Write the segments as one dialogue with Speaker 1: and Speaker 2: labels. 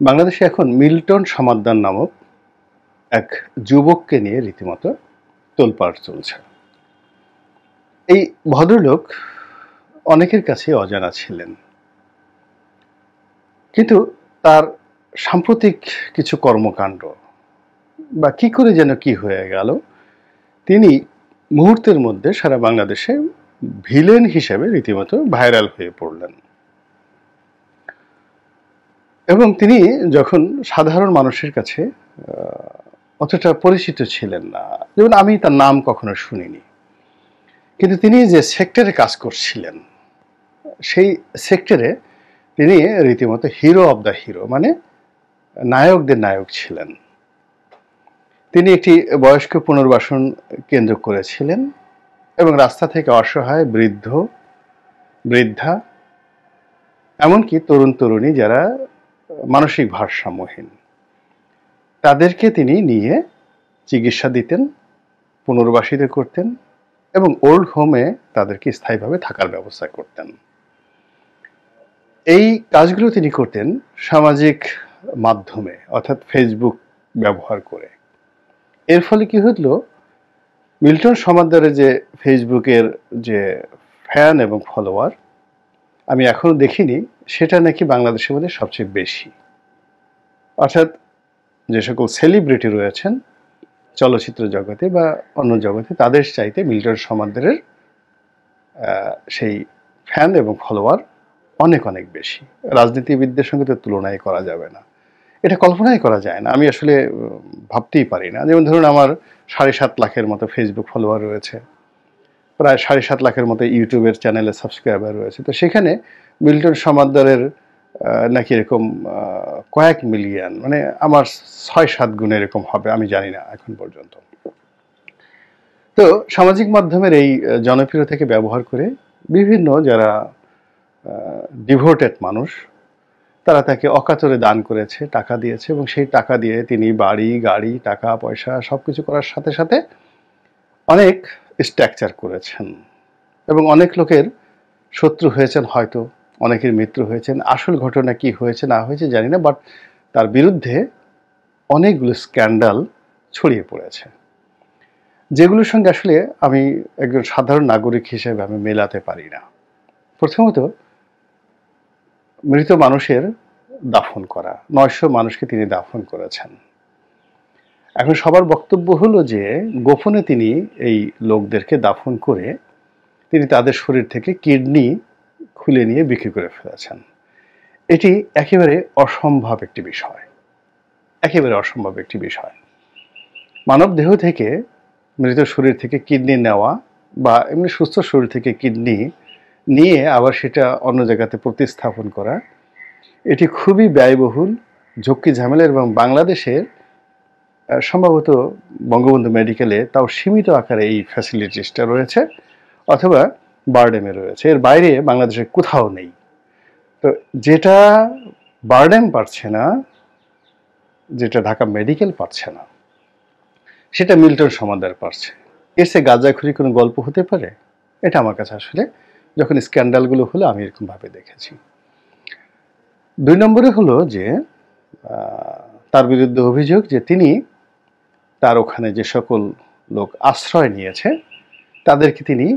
Speaker 1: বাংলাদেশে এখন মিল্টন সমাদ্দার নামক এক যুবককে নিয়ে রীতিমতো তোলপাড় চলছে। এই ভদ্রলোক অনেকের কাছে অজানা ছিলেন, কিন্তু তার সাম্প্রতিক কিছু কর্মকাণ্ড বা কি করে যেন কি হয়ে গেল, তিনি মুহূর্তের মধ্যে সারা বাংলাদেশে ভিলেন হিসেবে রীতিমতো ভাইরাল হয়ে পড়লেন। এবং তিনি যখন সাধারণ মানুষের কাছে অতটা পরিচিত ছিলেন না, যেমন আমি তার নাম কখনো শুনিনি, কিন্তু তিনি যে সেক্টরে কাজ করছিলেন সেই সেক্টরে তিনি রীতিমতো হিরো অব দ্য হিরো, মানে নায়কদের নায়ক ছিলেন। তিনি একটি বয়স্ক পুনর্বাসন কেন্দ্র করেছিলেন এবং রাস্তা থেকে অসহায় বৃদ্ধ বৃদ্ধা, এমনকি তরুণ তরুণী যারা মানসিক ভারসাম্যহীন, তাদেরকে তিনি নিয়ে চিকিৎসা দিতেন, পুনর্বাসিত করতেন এবং ওল্ড হোমে তাদেরকে স্থায়ীভাবে থাকার ব্যবস্থা করতেন। এই কাজগুলো তিনি করতেন সামাজিক মাধ্যমে, অর্থাৎ ফেসবুক ব্যবহার করে। এর ফলে কি হলো, মিল্টন সমাদ্দারের যে ফেসবুকের যে ফ্যান এবং ফলোয়ার আমি এখনো দেখিনি, সেটা নাকি বাংলাদেশের মধ্যে সবচেয়ে বেশি। অর্থাৎ যে সকল সেলিব্রিটি রয়েছেন চলচ্চিত্র জগতে বা অন্য জগতে, তাদের চাইতে মিল্টন সমাদ্দারের সেই ফ্যান এবং ফলোয়ার অনেক অনেক বেশি। রাজনীতিবিদদের সঙ্গে তো তুলনাই করা যাবে না, এটা কল্পনাই করা যায় না, আমি আসলে ভাবতেই পারি না। যেমন ধরুন, আমার 7.5 লাখের মতো ফেসবুক ফলোয়ার রয়েছে, প্রায় 7.5 লাখের মতো ইউটিউবের চ্যানেলে সাবস্ক্রাইবার রয়েছে। তো সেখানে মিল্টন সমাদ্দারের নাকি এরকম কয়েক মিলিয়ন, মানে আমার 6-7 গুণ এরকম হবে, আমি জানি না এখন পর্যন্ত। তো সামাজিক মাধ্যমের এই জনপ্রিয়তাকে ব্যবহার করে বিভিন্ন যারা ডিভোটেড মানুষ, তারা তাকে অকাতরে দান করেছে, টাকা দিয়েছে, এবং সেই টাকা দিয়ে তিনি বাড়ি গাড়ি টাকা পয়সা সবকিছু করার সাথে সাথে অনেক স্ট্রাকচার করেছেন এবং অনেক লোকের শত্রু হয়েছেন, হয়তো অনেকের মিত্র হয়েছেন। আসল ঘটনা কি হয়েছে না হয়েছে জানি না, বাট তার বিরুদ্ধে অনেকগুলো স্ক্যান্ডাল ছড়িয়ে পড়েছে, যেগুলোর সঙ্গে আসলে আমি একজন সাধারণ নাগরিক হিসেবে আমি মেলাতে পারি না। প্রথমত, মৃত মানুষের দাফন করা, 900 মানুষকে তিনি দাফন করেছেন। এখন সবার বক্তব্য হলো যে গোপনে তিনি এই লোকদেরকে দাফন করে তিনি তাদের শরীর থেকে কিডনি খুলে নিয়ে বিক্রি করে ফেলেছেন। এটি একেবারে অসম্ভব একটি বিষয়, একেবারে অসম্ভব একটি বিষয়। মানব দেহ থেকে মৃত শরীর থেকে কিডনি নেওয়া বা এমনি সুস্থ শরীর থেকে কিডনি নিয়ে আবার সেটা অন্য জায়গাতে প্রতিস্থাপন করা, এটি খুবই ব্যয়বহুল, ঝক্কি ঝামেলা। এবং বাংলাদেশের সম্ভবত বঙ্গবন্ধু মেডিকেলে তাও সীমিত আকারে এই ফ্যাসিলিটিসটা রয়েছে, অথবা বারডেমে রয়েছে, এর বাইরে বাংলাদেশে কোথাও নেই। তো যেটা বারডেম পারছে না, যেটা ঢাকা মেডিকেল পারছে না, সেটা মিল্টন সমাদ্দার পারছে। এর সে গাঁজাখুরি কোনো গল্প হতে পারে? এটা আমার কাছে আসলে, যখন স্ক্যান্ডালগুলো হলো, আমি এরকমভাবে দেখেছি। 2 নম্বরে হলো যে তার বিরুদ্ধে অভিযোগ যে তিনি তার ওখানে যে সকল লোক আশ্রয় নিয়েছে তাদেরকে তিনি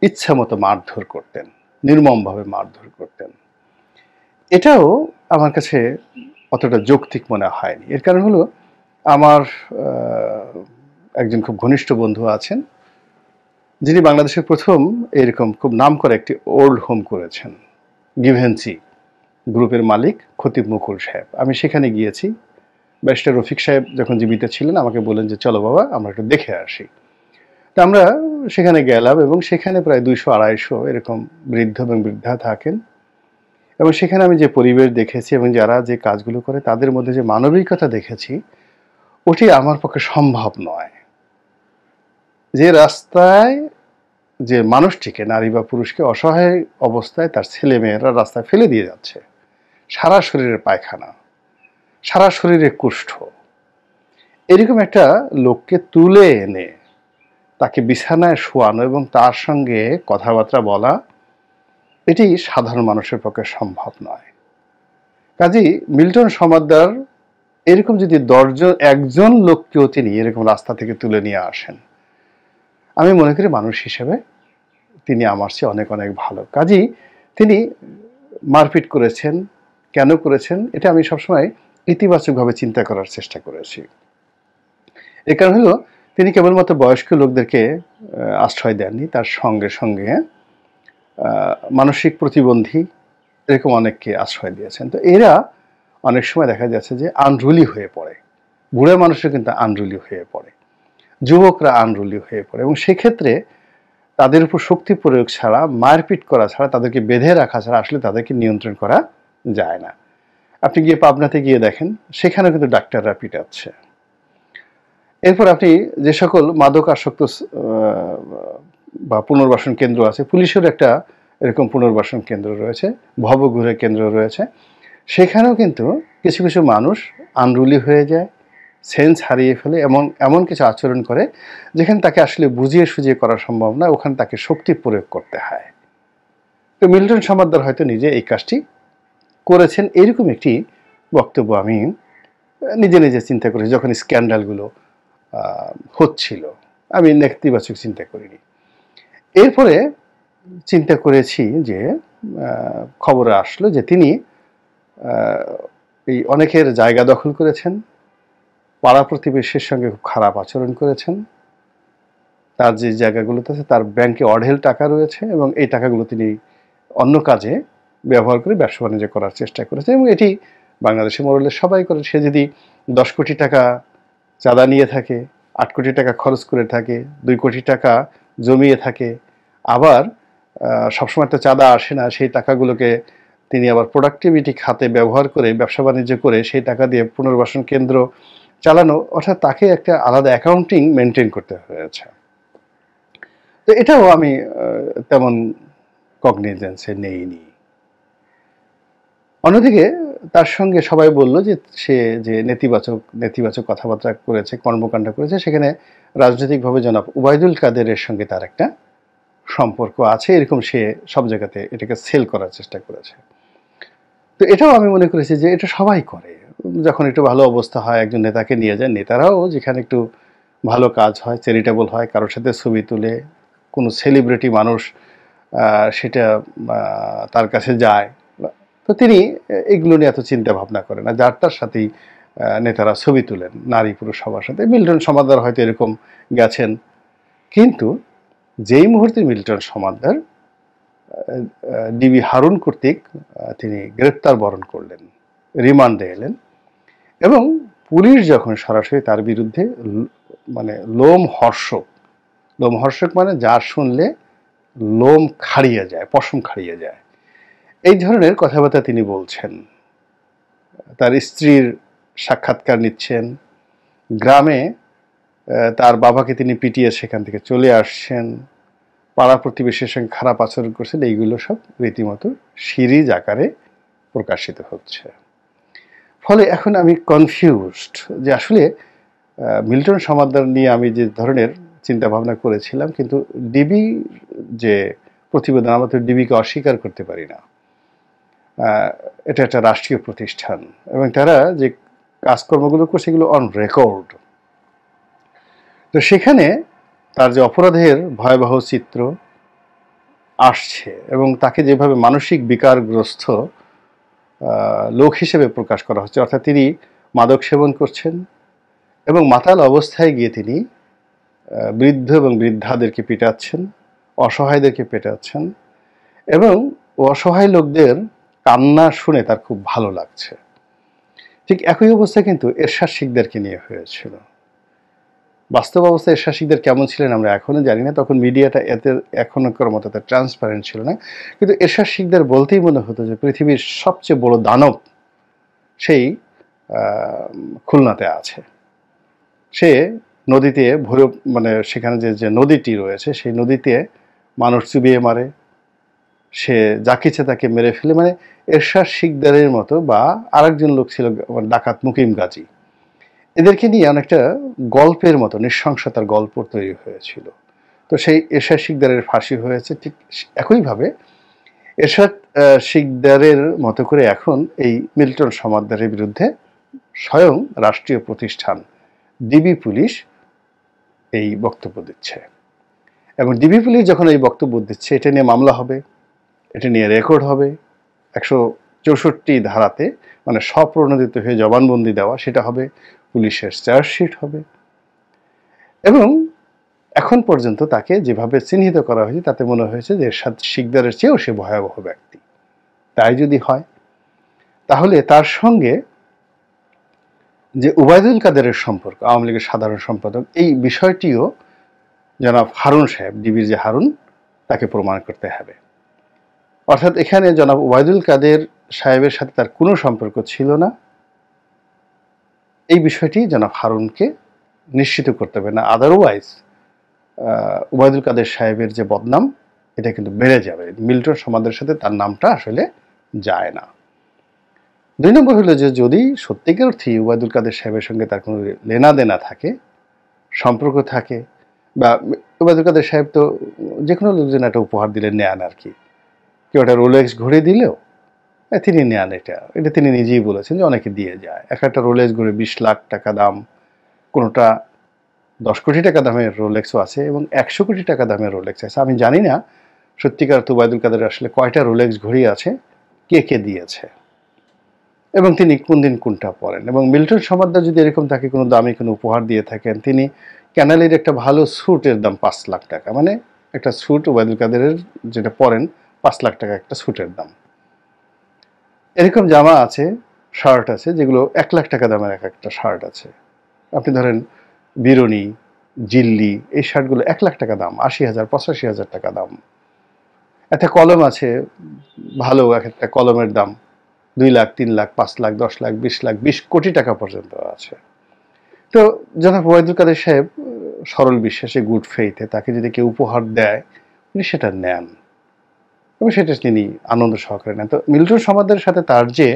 Speaker 1: ইচ্ছা মতো মারধর করতেন, নির্মমভাবে মারধর করতেন। এটাও আমার কাছে অতটা যৌক্তিক মনে হয়নি। এর কারণ হলো, আমার একজন খুব ঘনিষ্ঠ বন্ধু আছেন, যিনি বাংলাদেশের প্রথম এরকম খুব নামকরা একটি ওল্ড হোম করেছেন, গিভেন্সি গ্রুপের মালিক খতিব মুকুল সাহেব। আমি সেখানে গিয়েছি, ব্যারিস্টার রফিক সাহেব যখন জীবিত ছিলেন আমাকে বললেন যে চলো বাবা আমরা একটু দেখে আসি। তো আমরা সেখানে গেলাম এবং সেখানে প্রায় 200-250 এরকম বৃদ্ধ এবং বৃদ্ধা থাকেন। এবং সেখানে আমি যে পরিবেশ দেখেছি এবং যারা যে কাজগুলো করে তাদের মধ্যে যে মানবিকতা দেখেছি, ওটি আমার পক্ষে সম্ভব নয়। যে রাস্তায় যে মানুষটিকে, নারী বা পুরুষকে অসহায় অবস্থায় তার ছেলে মেয়েরা রাস্তায় ফেলে দিয়ে যাচ্ছে, সারা শরীরের পায়খানা, সারা শরীরে কুষ্ঠ, এরকম একটা লোককে তুলে এনে তাকে বিছানায় শোয়ানো এবং তার সঙ্গে কথাবার্তা বলা, এটি সাধারণ মানুষের পক্ষে সম্ভব নয়। কাজেই মিল্টন সমাদ্দার এরকম যদি 10 জন 1জন লোককেও তিনি এরকম রাস্তা থেকে তুলে নিয়ে আসেন, আমি মনে করি মানুষ হিসেবে তিনি আমার চেয়ে অনেক অনেক ভালো। কাজেই তিনি মারপিট করেছেন, কেন করেছেন এটা আমি সবসময় ইতিবাচকভাবে চিন্তা করার চেষ্টা করেছি। এর কারণ হলো তিনি কেবলমাত্র বয়স্ক লোকদেরকে আশ্রয় দেননি, তার সঙ্গে সঙ্গে মানসিক প্রতিবন্ধী এরকম অনেককে আশ্রয় দিয়েছেন। তো এরা অনেক সময় দেখা যাচ্ছে যে আনরুলি হয়ে পড়ে, বুড়া মানুষরা কিন্তু আনরুলি হয়ে পড়ে, যুবকরা আনরুলি হয়ে পড়ে, এবং সেক্ষেত্রে তাদের উপর শক্তি প্রয়োগ ছাড়া, মারপিট করা ছাড়া, তাদেরকে বেঁধে রাখা ছাড়া আসলে তাদেরকে নিয়ন্ত্রণ করা যায় না। আপনি গিয়ে পাবনাতে গিয়ে দেখেন, সেখানেও কিন্তু ডাক্তাররা পিটাচ্ছে। এরপর আপনি যে সকল মাদক আসক্ত বা পুনর্বাসন কেন্দ্র আছে, পুলিশের একটা এরকম পুনর্বাসন কেন্দ্র রয়েছে, ভবঘুরে কেন্দ্র রয়েছে, সেখানেও কিন্তু কিছু কিছু মানুষ আনরুলি হয়ে যায়, সেন্স হারিয়ে ফেলে, এমন কিছু আচরণ করে যেখানে তাকে আসলে বুঝিয়ে সুঝিয়ে করা সম্ভব না, ওখানে তাকে শক্তি প্রয়োগ করতে হয়। তো মিল্টন সমাদ্দার হয়তো নিজে এই কাজটি করেছেন, এরকম একটি বক্তব্য আমি নিজে নিজে চিন্তা করেছি যখন স্ক্যান্ডালগুলো হচ্ছিল। আমি নেতিবাচক চিন্তা করিনি। এরপরে চিন্তা করেছি যে খবরে আসলো যে তিনি এই অনেকের জায়গা দখল করেছেন, পাড়া প্রতিবেশীর সঙ্গে খুব খারাপ আচরণ করেছেন, তার যে জায়গাগুলোতে আছে তার ব্যাংকে অঢেল টাকা রয়েছে এবং এই টাকাগুলো তিনি অন্য কাজে ব্যবহার করে ব্যবসা বাণিজ্য করার চেষ্টা করেছেন, এবং এটি বাংলাদেশে মোরলে সবাই করে। সে যদি 10 কোটি টাকা চাঁদা নিয়ে থাকে, 8 কোটি টাকা খরচ করে থাকে, 2 কোটি টাকা জমিয়ে থাকে, আবার সবসময় তো চাঁদা আসে না, সেই টাকাগুলোকে তিনি আবার প্রোডাক্টিভিটি খাতে ব্যবহার করে ব্যবসা বাণিজ্য করে সেই টাকা দিয়ে পুনর্বাসন কেন্দ্র চালানো, অর্থাৎ তাকে একটা আলাদা অ্যাকাউন্টিং মেনটেন করতে হয়েছে। তো এটাও আমি তেমন কগনিজেন্সে নেইনি। অন্যদিকে তার সঙ্গে সবাই বলল যে সে যে নেতিবাচক কথাবার্তা করেছে, কর্মকাণ্ড করেছে, সেখানে রাজনৈতিকভাবে জনাব উবাইদুল কাদেরের সঙ্গে তার একটা সম্পর্ক আছে, এরকম সে সব জায়গাতে এটাকে সেল করার চেষ্টা করেছে। তো এটাও আমি মনে করেছি যে এটা সবাই করে, যখন একটু ভালো অবস্থা হয় একজন নেতাকে নিয়ে যায়, নেতারাও যেখানে একটু ভালো কাজ হয়, চ্যারিটেবল হয়, কারোর সাথে ছবি তুলে, কোনো সেলিব্রিটি মানুষ সেটা তার কাছে যায়, তো তিনি এগুলো নিয়ে এত চিন্তা ভাবনা করেন না, যার তার সাথেই নেতারা ছবি তুলেন, নারী পুরুষ সবার সাথে। মিল্টন সমাদ্দার হয়তো এরকম গেছেন, কিন্তু যেই মুহূর্তে মিল্টন সমাদ্দার ডিবি হারুন কর্তৃক তিনি গ্রেপ্তার বরণ করলেন, রিমান্ডে এলেন, এবং পুলিশ যখন সরাসরি তার বিরুদ্ধে মানে লোমহর্ষক মানে যার শুনলে লোম খাড়িয়ে যায়, পশম খাড়িয়ে যায়, এই ধরনের কথাবার্তা তিনি বলছেন, তার স্ত্রীর সাক্ষাৎকার নিচ্ছেন, গ্রামে তার বাবাকে তিনি পিটিয়ে সেখান থেকে চলে আসছেন, পাড়া প্রতিবেশীর সঙ্গে খারাপ আচরণ করছেন, এইগুলো সব রীতিমতো সিরিজ আকারে প্রকাশিত হচ্ছে। ফলে এখন আমি কনফিউজড যে আসলে মিল্টন সমাদ্দার নিয়ে আমি যে ধরনের চিন্তা ভাবনা করেছিলাম, কিন্তু ডিবি যে প্রতিবেদন, আমরা তো ডিবিকে অস্বীকার করতে পারি না, এটা একটা রাষ্ট্রীয় প্রতিষ্ঠান এবং তারা যে কাজকর্মগুলো করছে সেগুলো অন রেকর্ড। তো সেখানে তার যে অপরাধের ভয়াবহ চিত্র আসছে এবং তাকে যেভাবে মানসিক বিকারগ্রস্ত লোক হিসেবে প্রকাশ করা হচ্ছে, অর্থাৎ তিনি মাদক সেবন করছেন এবং মাতাল অবস্থায় গিয়ে তিনি বৃদ্ধ এবং বৃদ্ধাদেরকে পিটাচ্ছেন, অসহায়দেরকে পেটাচ্ছেন, এবং অসহায় লোকদের কান্না শুনে তার খুব ভালো লাগছে। ঠিক একই অবস্থা কিন্তু এরশাদ শিকদারকে নিয়ে হয়েছিল। বাস্তব অবস্থায় এরশাদ শিকদার কেমন ছিলেন আমরা এখনো জানি না, তখন মিডিয়াটা এতে এখনকার মতো এত ট্রান্সপারেন্ট ছিল না, কিন্তু এরশাদ শিকদার বলতেই মনে হতো যে পৃথিবীর সবচেয়ে বড় দানব সেই খুলনাতে আছে। সে নদীতে ভৈরব মানে সেখানে যে নদীটি রয়েছে সেই নদীতে মানুষ চুবিয়ে মারে, সে যাকিছে তাকে মেরে ফেলে, মানে এরশাদ শিকদারের মতো, বা আরেকজন লোক ছিল ডাকাত মুকিম গাজী, এদেরকে নিয়ে অনেকটা গল্পের মতো নৃশংসতার গল্প তৈরি হয়েছিল। তো সেই এরশাদ শিকদারের ফাঁসি হয়েছে, ঠিক একইভাবে এরশাদ শিকদারের মতো করে এখন এই মিল্টন সমাদ্দারের বিরুদ্ধে স্বয়ং রাষ্ট্রীয় প্রতিষ্ঠান ডিবি পুলিশ এই বক্তব্য দিচ্ছে। এবং ডিবি পুলিশ যখন এই বক্তব্য দিচ্ছে, এটা নিয়ে মামলা হবে, এটা নিয়ে রেকর্ড হবে, 164 ধারাতে মানে স্বপ্রণোদিত হয়ে জবানবন্দি দেওয়া সেটা হবে, পুলিশের চার্জশিট হবে। এবং এখন পর্যন্ত তাকে যেভাবে চিহ্নিত করা হয়েছে তাতে মনে হয়েছে যে এরশাদ শিকদারের চেয়েও সে ভয়াবহ ব্যক্তি। তাই যদি হয় তাহলে তার সঙ্গে যে ওবায়দুল কাদেরের সম্পর্ক, আওয়ামী লীগের সাধারণ সম্পাদক, এই বিষয়টিও জনাব হারুন সাহেব, ডিবির যে হারুন, তাকে প্রমাণ করতে হবে। অর্থাৎ এখানে জনাব ওবায়দুল কাদের সাহেবের সাথে তার কোনো সম্পর্ক ছিল না, এই বিষয়টি জনাব হারুনকে নিশ্চিত করতে হবে। না আদারওয়াইজ ওবায়দুল কাদের সাহেবের যে বদনাম এটা কিন্তু বেড়ে যাবে। মিল্টন সমাদের সাথে তার নামটা আসলে যায় না। 2 নম্বর হলো যে যদি সত্যিকার অর্থেই ওবায়দুল কাদের সাহেবের সঙ্গে তার কোনো লেনা দেনা থাকে, সম্পর্ক থাকে, বা ওবায়দুল কাদের সাহেব তো যে কোনো লোকজন একটা উপহার দিলে নেন আর কি, কেউ একটা রোলেক্স ঘড়ি দিলেও তিনি নেন, এটা তিনি নিজেই বলেছেন যে অনেকে দিয়ে যায়। একটা রোলেক্স ঘড়ি 20 লাখ টাকা দাম, কোনোটা 10 কোটি টাকা দামের রোলেক্সও আছে এবং 100 কোটি টাকা দামের রোলেক্স আছে। আমি জানি না সত্যিকার তো ওবায়দুল কাদের আসলে কয়টা রোলেক্স ঘড়ি আছে, কে কে দিয়েছে এবং তিনি কোন দিন কোনটা পরেন। এবং মিল্টন সমাদ্দার যদি এরকম তাকে কোনো দামি কোনো উপহার দিয়ে থাকেন, তিনি ক্যানালের একটা ভালো স্যুটের দাম 5 লাখ টাকা, মানে একটা স্যুট ওবায়দুল কাদেরের যেটা পরেন 5 লাখ টাকা একটা স্যুটের দাম। এরকম জামা আছে, শার্ট আছে যেগুলো 1 লাখ টাকা দামের একটা শার্ট আছে। আপনি ধরেন বিরনি, জিল্লি, এই শার্টগুলো 1 লাখ টাকা দাম, 80,000 85,000 টাকা দাম। একটা কলম আছে ভালো, একটা কলমের দাম 2 লাখ 3 লাখ 5 লাখ 10 লাখ 20 লাখ 20 কোটি টাকা পর্যন্ত আছে। তো জনাব ওবায়দুল কাদের সাহেব সরল বিশ্বাসে, গুড ফেইথে তাকে যদি কেউ উপহার দেয় উনি সেটা নেন এবং সেটা তিনি আনন্দ সহকারে নেন। তো মিল্টন সমাদ্দারের সাথে তার যে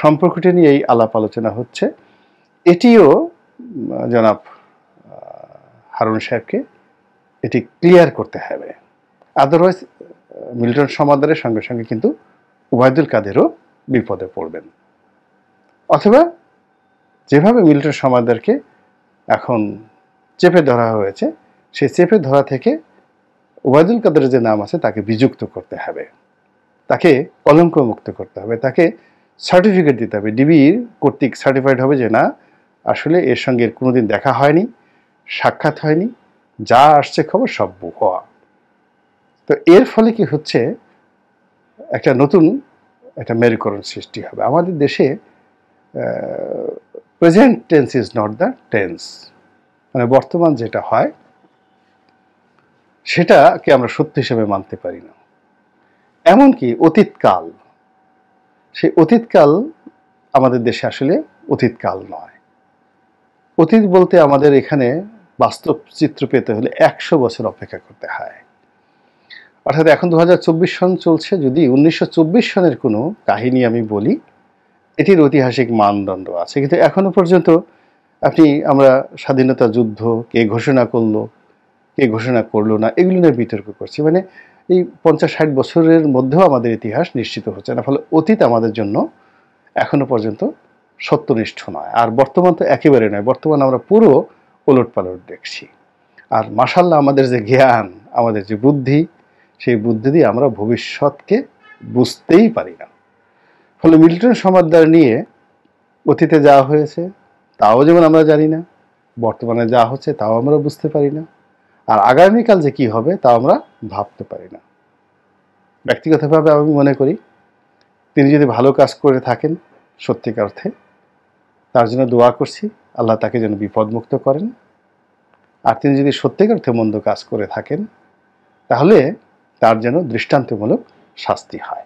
Speaker 1: সম্পর্কটি নিয়ে এই আলাপ আলোচনা হচ্ছে, এটিও জনাব হারুন সাহেবকে এটি ক্লিয়ার করতে হবে। আদারওয়াইজ মিল্টন সমাদ্দারের সঙ্গে সঙ্গে কিন্তু ওবায়দুল কাদেরও বিপদে পড়বেন। অথবা যেভাবে মিল্টন সমাদ্দারকে এখন চেপে ধরা হয়েছে, সেই চেপে ধরা থেকে ওবায়দুল কাদেরের যে নাম আছে তাকে বিযুক্ত করতে হবে, তাকে কলঙ্ক মুক্ত করতে হবে, তাকে সার্টিফিকেট দিতে হবে, ডিবির কর্তৃক সার্টিফাইড হবে যে না আসলে এর সঙ্গে কোনোদিন দেখা হয়নি, সাক্ষাৎ হয়নি, যা আসছে খবর সব ভুয়া। তো এর ফলে কি হচ্ছে, একটা নতুন একটা মেরুকরণ সৃষ্টি হবে। আমাদের দেশে present tense is not the tense, মানে বর্তমান যেটা হয় সেটাকে আমরা সত্য হিসেবে মানতে পারি না। এমনকি অতীতকাল, সেই অতীতকাল আমাদের দেশে আসলে অতীতকাল নয়। অতীত বলতে আমাদের এখানে বাস্তব চিত্র পেতে হলে 100 বছর অপেক্ষা করতে হয়। অর্থাৎ এখন 2024 সন চলছে, যদি 1924 সনের কোনো কাহিনী আমি বলি এটির ঐতিহাসিক মানদণ্ড আছে, কিন্তু এখনো পর্যন্ত আমরা স্বাধীনতা যুদ্ধ কে ঘোষণা করলো, কে ঘোষণা করলো না, এগুলো নিয়ে বিতর্ক করছি। মানে এই 50-60 বছরের মধ্যেও আমাদের ইতিহাস নিশ্চিত হচ্ছে না। ফলে অতীত আমাদের জন্য এখনো পর্যন্ত সত্যনিষ্ঠ নয়, আর বর্তমান তো একেবারে নয়। বর্তমান আমরা পুরো ওলটপালট দেখছি। আর মাশাআল্লাহ আমাদের যে জ্ঞান, আমাদের যে বুদ্ধি, সেই বুদ্ধি দিয়ে আমরা ভবিষ্যৎকে বুঝতেই পারি না। ফলে মিল্টন সমাদ্দার নিয়ে অতীতে যা হয়েছে তাও যেমন আমরা জানি না, বর্তমানে যা হচ্ছে তাও আমরা বুঝতে পারি না, আর আগামীকাল যে কি হবে তাও আমরা ভাবতে পারি না। ব্যক্তিগতভাবে আমি মনে করি তিনি যদি ভালো কাজ করে থাকেন সত্যিকার অর্থে, তার জন্য দোয়া করছি, আল্লাহ তাকে যেন বিপদমুক্ত করেন। আর তিনি যদি সত্যিকার অর্থে মন্দ কাজ করে থাকেন তাহলে তার যেন দৃষ্টান্তমূলক শাস্তি হয়।